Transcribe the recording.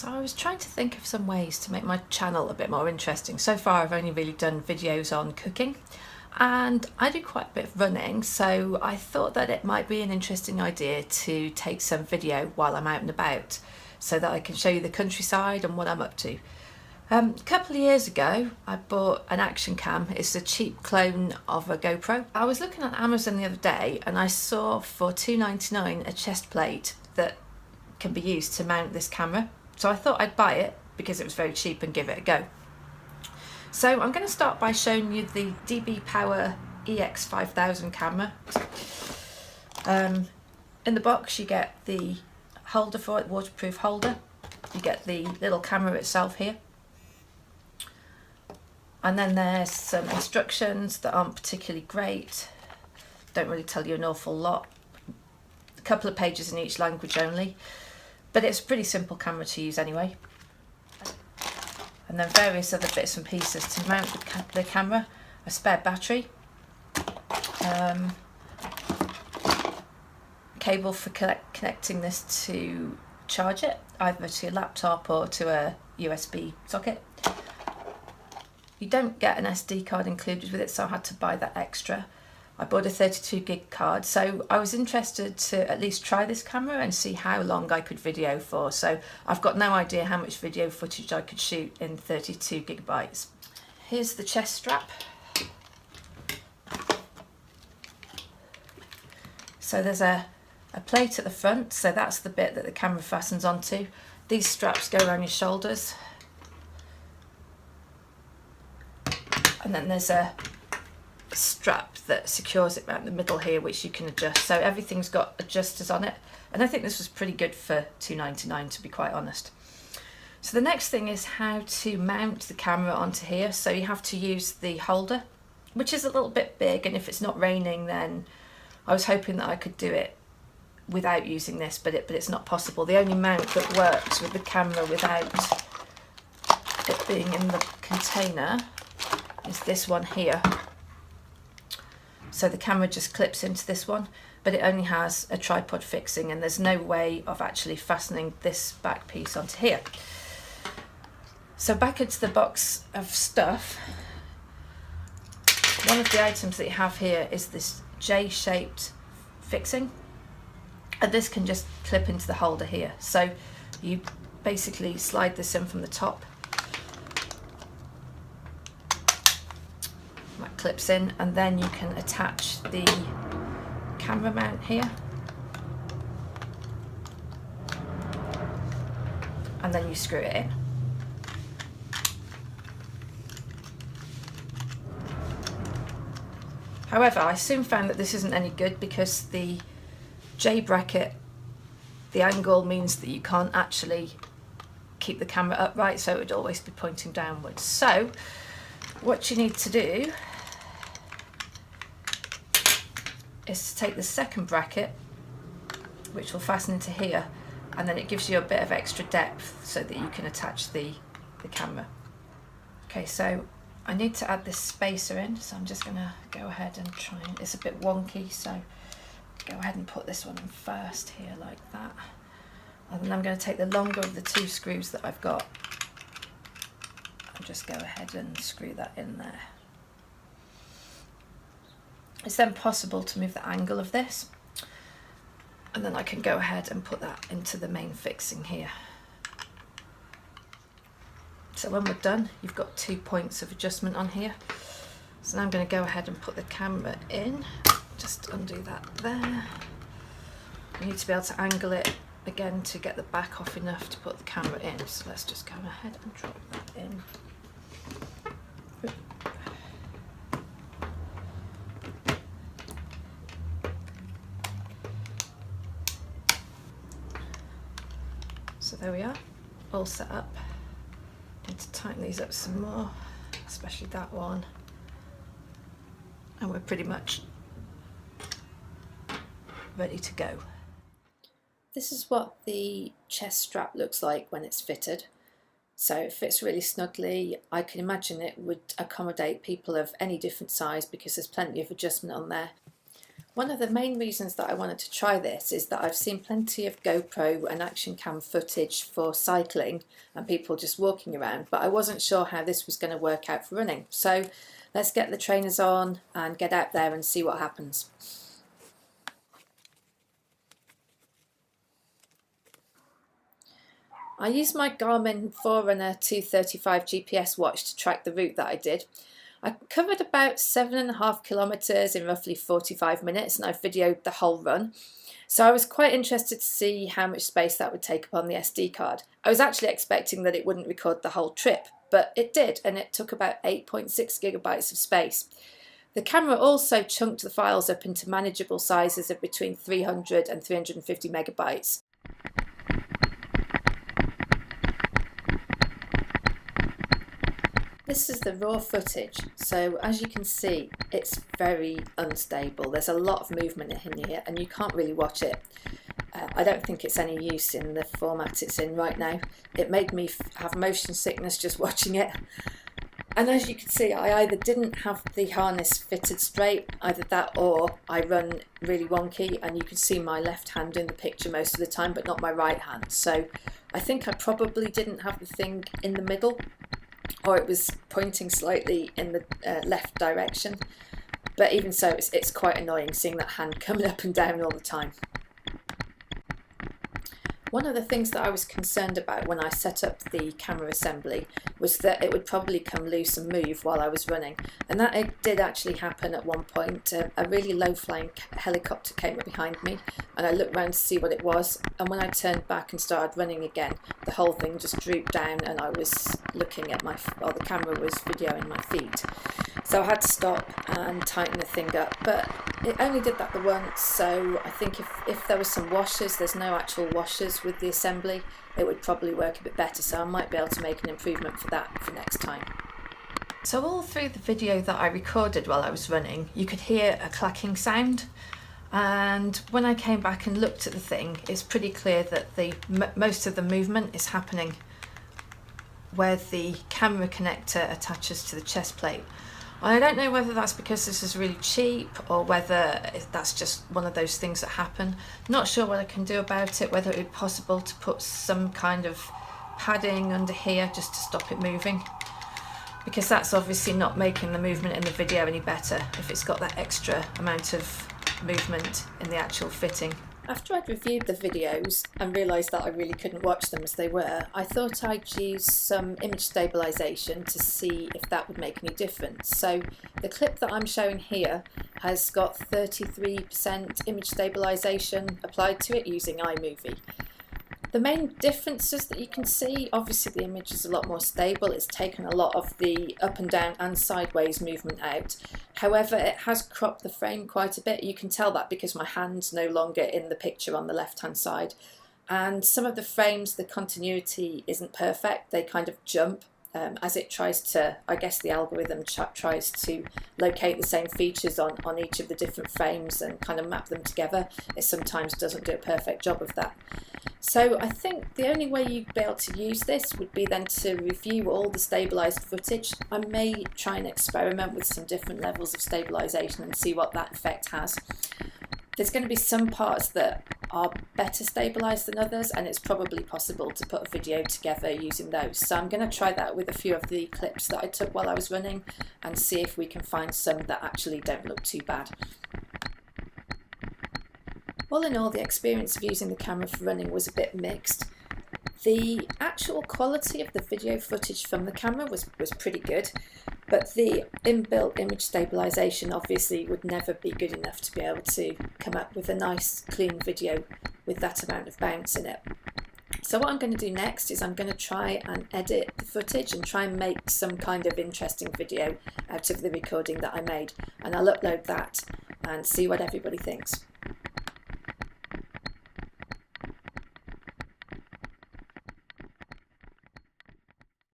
So I was trying to think of some ways to make my channel a bit more interesting. So far I've only really done videos on cooking, and I do quite a bit of running, so I thought that it might be an interesting idea to take some video while I'm out and about so that I can show you the countryside and what I'm up to. A couple of years ago I bought an action cam. It's a cheap clone of a GoPro. I was looking at Amazon the other day and I saw for £2.99 a chest plate that can be used to mount this camera. So I thought I'd buy it because it was very cheap and give it a go. So I'm going to start by showing you the DB Power EX5000 camera. In the box you get the holder for it, waterproof holder. You get the little camera itself here. And then there's some instructions that aren't particularly great. Don't really tell you an awful lot. A couple of pages in each language only. But it's a pretty simple camera to use anyway. And then various other bits and pieces to mount the camera. A spare battery. Cable for connecting this to charge it, either to your laptop or to a USB socket. You don't get an SD card included with it, so I had to buy that extra. I bought a 32 gig card, so I was interested to at least try this camera and see how long I could video for. So I've got no idea how much video footage I could shoot in 32 gigabytes. Here's the chest strap. So there's a plate at the front, so that's the bit that the camera fastens onto. These straps go around your shoulders. And then there's a strap that secures it around the middle here, which you can adjust. So everything's got adjusters on it, and I think this was pretty good for £2.99, to be quite honest. So the next thing is how to mount the camera onto here. So you have to use the holder, which is a little bit big, and if it's not raining, then I was hoping that I could do it without using this, but it's not possible. The only mount that works with the camera without it being in the container is this one here. So the camera just clips into this one, but it only has a tripod fixing, and there's no way of actually fastening this back piece onto here. So back into the box of stuff, one of the items that you have here is this J-shaped fixing, and this can just clip into the holder here. So you basically slide this in from the top. That clips in, and then you can attach the camera mount here, and then you screw it in. However, I soon found that this isn't any good because the J bracket, the angle means that you can't actually keep the camera upright, so it would always be pointing downwards. So what you need to do is to take the second bracket, which will fasten into here, and then it gives you a bit of extra depth so that you can attach the camera. Okay, so I need to add this spacer in, so I'm just going to go ahead and try, and it's a bit wonky, so go ahead and put this one in first here like that, and then I'm going to take the longer of the two screws that I've got and just go ahead and screw that in there. It's then possible to move the angle of this, and then I can go ahead and put that into the main fixing here. So when we're done, you've got 2 points of adjustment on here. So now I'm going to go ahead and put the camera in. Just undo that there. You need to be able to angle it again to get the back off enough to put the camera in. So let's just go ahead and drop that in. So there we are, all set up. Need to tighten these up some more, especially that one. And we're pretty much ready to go. This is what the chest strap looks like when it's fitted. So it fits really snugly. I can imagine it would accommodate people of any different size because there's plenty of adjustment on there. One of the main reasons that I wanted to try this is that I've seen plenty of GoPro and action cam footage for cycling and people just walking around, but I wasn't sure how this was going to work out for running. So let's get the trainers on and get out there and see what happens. I used my Garmin Forerunner 235 GPS watch to track the route that I did. I covered about 7.5 kilometres in roughly 45 minutes and I videoed the whole run. So I was quite interested to see how much space that would take up on the SD card. I was actually expecting that it wouldn't record the whole trip, but it did, and it took about 8.6 gigabytes of space. The camera also chunked the files up into manageable sizes of between 300 and 350 megabytes. This is the raw footage, so as you can see it's very unstable. There's a lot of movement in here and you can't really watch it. I don't think it's any use in the format it's in right now. It made me have motion sickness just watching it. And as you can see, I either didn't have the harness fitted straight, either that or I run really wonky, and you can see my left hand in the picture most of the time but not my right hand. So I think I probably didn't have the thing in the middle, or it was pointing slightly in the left direction, but even so it's quite annoying seeing that hand coming up and down all the time. One of the things that I was concerned about when I set up the camera assembly was that it would probably come loose and move while I was running, and that it did actually happen at one point. A really low flying helicopter came up behind me and I looked around to see what it was, and when I turned back and started running again, the whole thing just drooped down and I was looking at the camera was videoing my feet. So I had to stop and tighten the thing up, but it only did that the once, so I think if there was some washers, there's no actual washers with the assembly, it would probably work a bit better, so I might be able to make an improvement for that for next time. So all through the video that I recorded while I was running, you could hear a clacking sound, and when I came back and looked at the thing, it's pretty clear that most of the movement is happening where the camera connector attaches to the chest plate. I don't know whether that's because this is really cheap or whether that's just one of those things that happen. Not sure what I can do about it, whether it would be possible to put some kind of padding under here just to stop it moving, because that's obviously not making the movement in the video any better if it's got that extra amount of movement in the actual fitting. After I'd reviewed the videos and realised that I really couldn't watch them as they were, I thought I'd use some image stabilisation to see if that would make any difference. So the clip that I'm showing here has got 33% image stabilisation applied to it using iMovie. The main differences that you can see, obviously the image is a lot more stable, it's taken a lot of the up and down and sideways movement out. However, it has cropped the frame quite a bit. You can tell that because my hand's no longer in the picture on the left hand side. And some of the frames, the continuity isn't perfect, they kind of jump. As it tries to, I guess the algorithm tries to locate the same features on each of the different frames and kind of map them together. It sometimes doesn't do a perfect job of that. So I think the only way you'd be able to use this would be then to review all the stabilised footage. I may try and experiment with some different levels of stabilisation and see what that effect has. There's going to be some parts that are better stabilised than others, and it's probably possible to put a video together using those. So I'm going to try that with a few of the clips that I took while I was running and see if we can find some that actually don't look too bad. All in all, the experience of using the camera for running was a bit mixed. The actual quality of the video footage from the camera was pretty good, but the inbuilt image stabilisation obviously would never be good enough to be able to come up with a nice clean video with that amount of bounce in it. So what I'm going to do next is I'm going to try and edit the footage and try and make some kind of interesting video out of the recording that I made, and I'll upload that and see what everybody thinks.